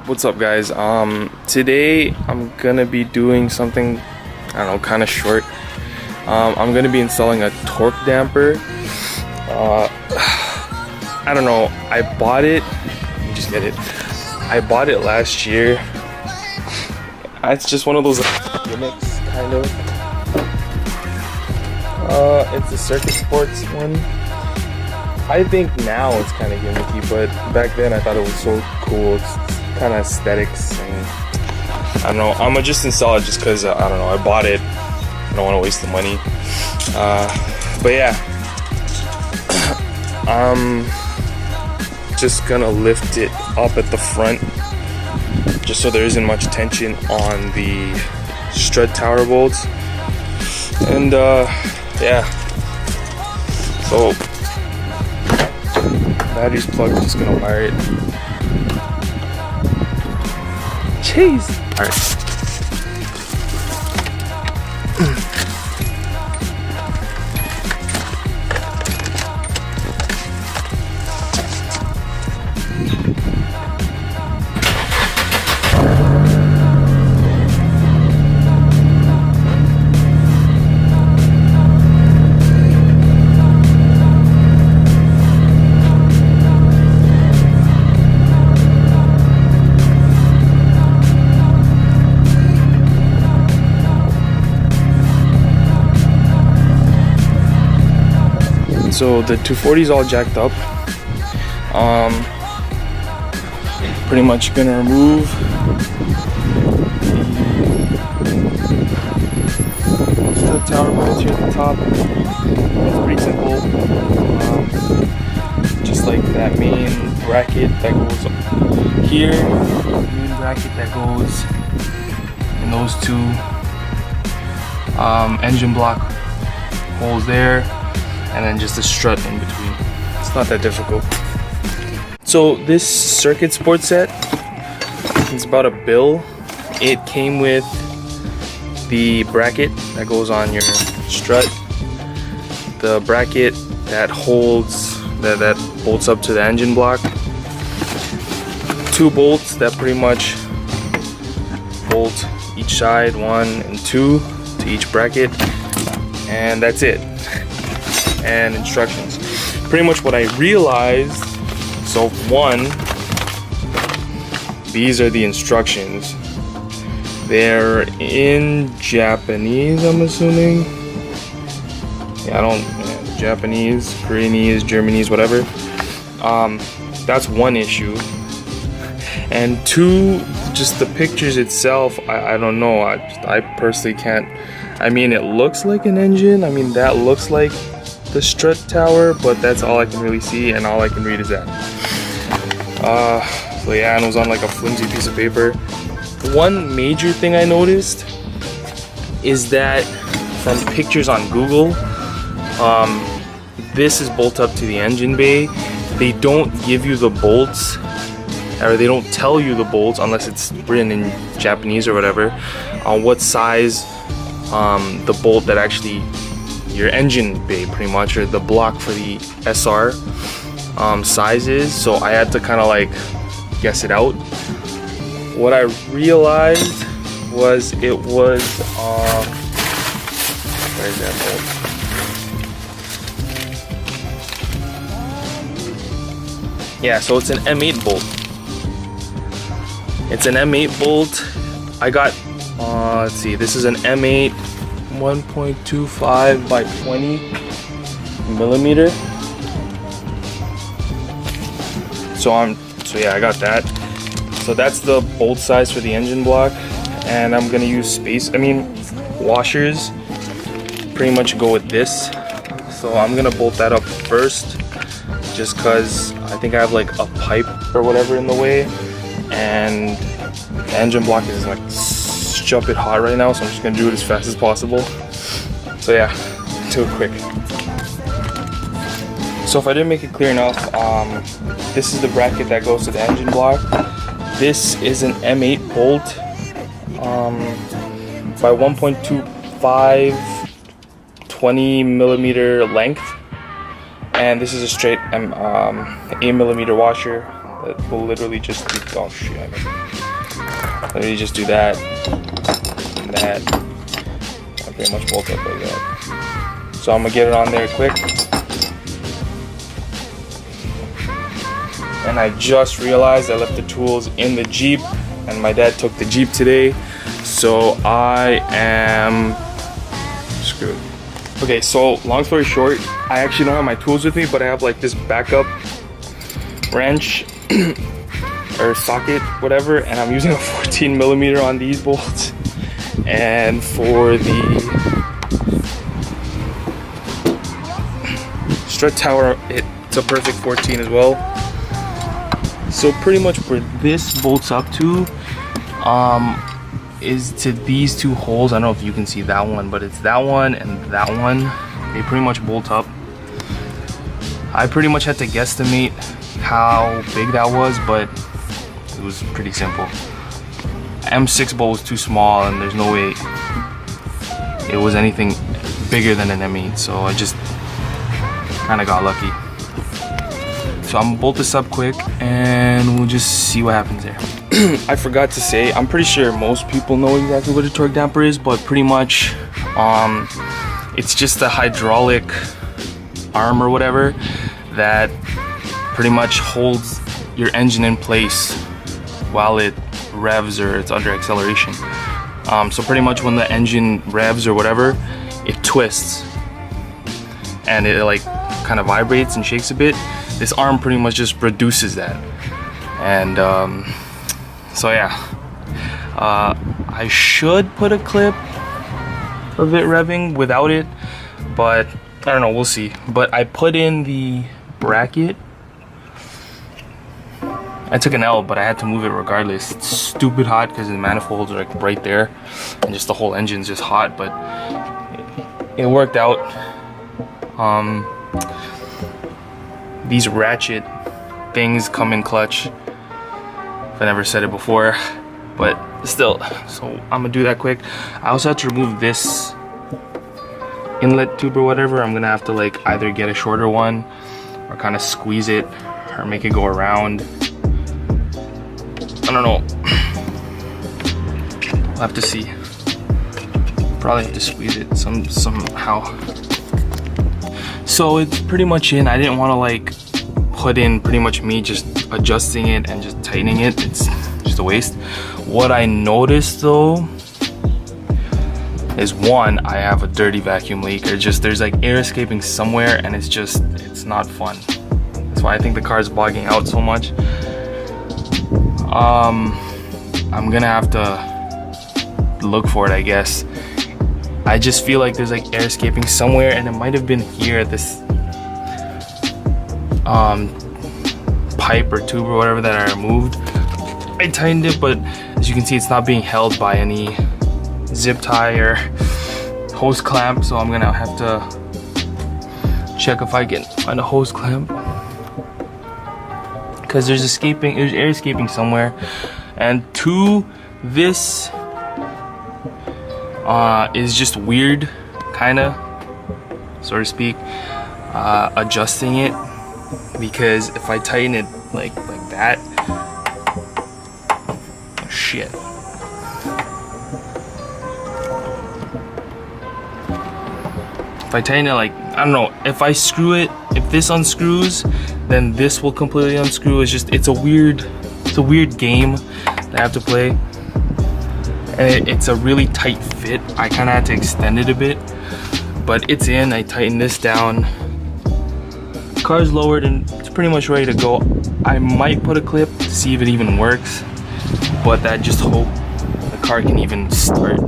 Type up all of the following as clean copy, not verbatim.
What's up, guys? Today I'm gonna be doing something, I don't know, kind of short. I'm gonna be installing a torque damper. I don't know, I bought it, let me just get it. I bought it last year. It's just one of those gimmicks, kind of. It's a Circuit Sports one. I think now it's kind of gimmicky, but back then I thought it was so cool. It's kind of aesthetics, and I don't know. I'm gonna just install it just because I don't know. I bought it. I don't want to waste the money. But yeah, I'm just gonna lift it up at the front, just so there isn't much tension on the strut tower bolts. And yeah. So battery's plugged, just gonna wire it. Jeez. Alright. So the 240 is all jacked up. Pretty much gonna remove the tower bolts here at the top. It's pretty simple. Just like that main bracket that goes here, main bracket that goes in those two engine block holes there. And then just a strut in between. It's not that difficult. So this Circuit Sports set is about a bill. It came with the bracket that goes on your strut, the bracket that holds, that bolts up to the engine block, 2 bolts that pretty much bolt each side, 1 and 2 to each bracket, and that's it. And instructions. Pretty much what I realized, so 1, these are the instructions. They're in Japanese, I'm assuming. Japanese, Koreanese, Germanese, whatever. That's one issue. And 2, just the pictures itself, I don't know. I personally can't. I mean, it looks like an engine. I mean, that looks like the strut tower, but that's all I can really see, and all I can read is that. So yeah, and it was on like a flimsy piece of paper. One major thing I noticed is that from pictures on Google, this is bolt up to the engine bay. They don't give you the bolts, or they don't tell you the bolts unless it's written in Japanese or whatever, on what size the bolt that actually your engine bay pretty much, or the block for the SR size is. So I had to kind of like guess it out. What I realized was it was where's that bolt? Yeah, so it's an M8 bolt. It's an M8 bolt. I got let's see, this is an M8 1.25 by 20 millimeter. So yeah, I got that. So that's the bolt size for the engine block, and I'm gonna use washers. Pretty much go with this. So I'm gonna bolt that up first, just cause I think I have like a pipe or whatever in the way, and the engine block is like stupid hot right now, so I'm just gonna do it as fast as possible. So yeah, do it quick. So if I didn't make it clear enough, this is the bracket that goes to the engine block. This is an M8 bolt by 1.25 20 millimeter length, and this is a straight 8 millimeter washer. that will literally just do, oh shit, literally just do that and that. I pretty much bolt up like that. So I'm gonna get it on there quick. And I just realized I left the tools in the Jeep, and my dad took the Jeep today, so I am screwed. Okay, so long story short, I actually don't have my tools with me, but I have like this backup wrench or socket, whatever, and I'm using a 14mm on these bolts. And for the strut tower, it's a perfect 14 as well. So pretty much where this bolts up to is to these two holes. I don't know if you can see that one, but it's that one and that one. They pretty much bolt up. I pretty much had to guesstimate how big that was, but it was pretty simple. M6 bolt was too small, and there's no way it was anything bigger than an M8, so I just kind of got lucky. So I'm gonna bolt this up quick and we'll just see what happens there. I forgot to say, I'm pretty sure most people know exactly what a torque damper is, but pretty much it's just a hydraulic arm or whatever that pretty much holds your engine in place while it revs or it's under acceleration. So pretty much when the engine revs or whatever, it twists and it like kind of vibrates and shakes a bit. This arm pretty much just reduces that. And so yeah, I should put a clip of it revving without it, but I don't know, we'll see. But I put in the bracket. I took an L, but I had to move it regardless. It's stupid hot because the manifolds are like right there, and just the whole engine's just hot, but it worked out. These ratchet things come in clutch. If I never said it before, but still. So I'm gonna do that quick. I also have to remove this inlet tube or whatever. I'm gonna have to like either get a shorter one or kind of squeeze it or make it go around. I don't know. We'll have to see. Probably have to squeeze it somehow. So it's pretty much in. I didn't want to like put in pretty much me just adjusting it and just tightening it. It's just a waste. What I noticed though is, one, I have a dirty vacuum leak, or just there's like air escaping somewhere, and it's not fun. That's why I think the car is bogging out so much. I'm gonna have to look for it, I guess. I just feel like there's like air escaping somewhere, and it might have been here at this pipe or tube or whatever that I removed. I tightened it, but as you can see, it's not being held by any zip tie or hose clamp, so I'm gonna have to check if I can find a hose clamp, because there's air escaping somewhere. And two, this is just weird, kinda, so to speak, adjusting it, because if I tighten it like that, oh shit. If I tighten it like, I don't know, if I screw it, if this unscrews, then this will completely unscrew. It's a weird game that I have to play. And it's a really tight fit. I kind of had to extend it a bit, but it's in. I tightened this down. Car's lowered and it's pretty much ready to go. I might put a clip to see if it even works, but I just hope the car can even start,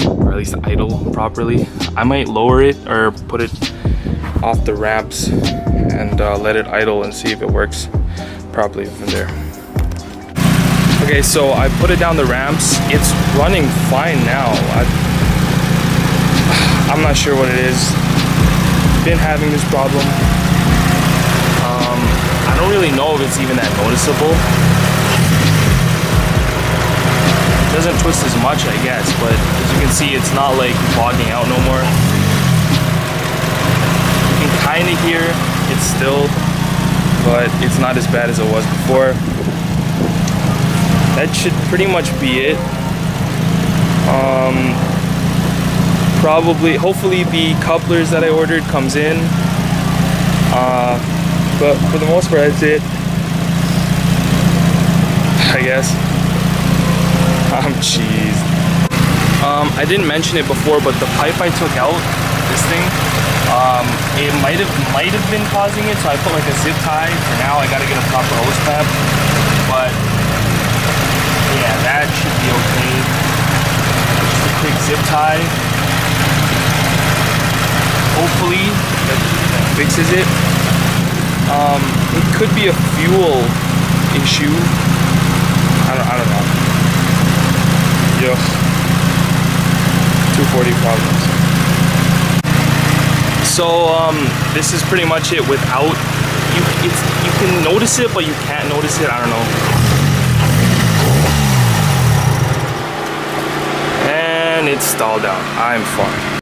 or at least idle properly. I might lower it or put it off the ramps and let it idle and see if it works properly from there. Okay, so I put it down the ramps. It's running fine now. I'm not sure what it is. Been having this problem. I don't really know if it's even that noticeable. It doesn't twist as much, I guess, but as you can see, it's not like bogging out no more. You can kind of hear it's still but it's not as bad as it was before. That should pretty much be it. Probably, hopefully the couplers that I ordered comes in. But for the most part, that's it, I guess. I'm cheesed. I didn't mention it before, but the pipe I took out, this thing, it might have been causing it, so I put like a zip tie. For now, I gotta get a proper hose clamp, but yeah, that should be okay. Just a quick zip tie. Hopefully that fixes it. It could be a fuel issue. I don't know. Yes. 240 problems. So this is pretty much it. Without you can notice it, but you can't notice it. I don't know. And it's stalled out. I'm fine.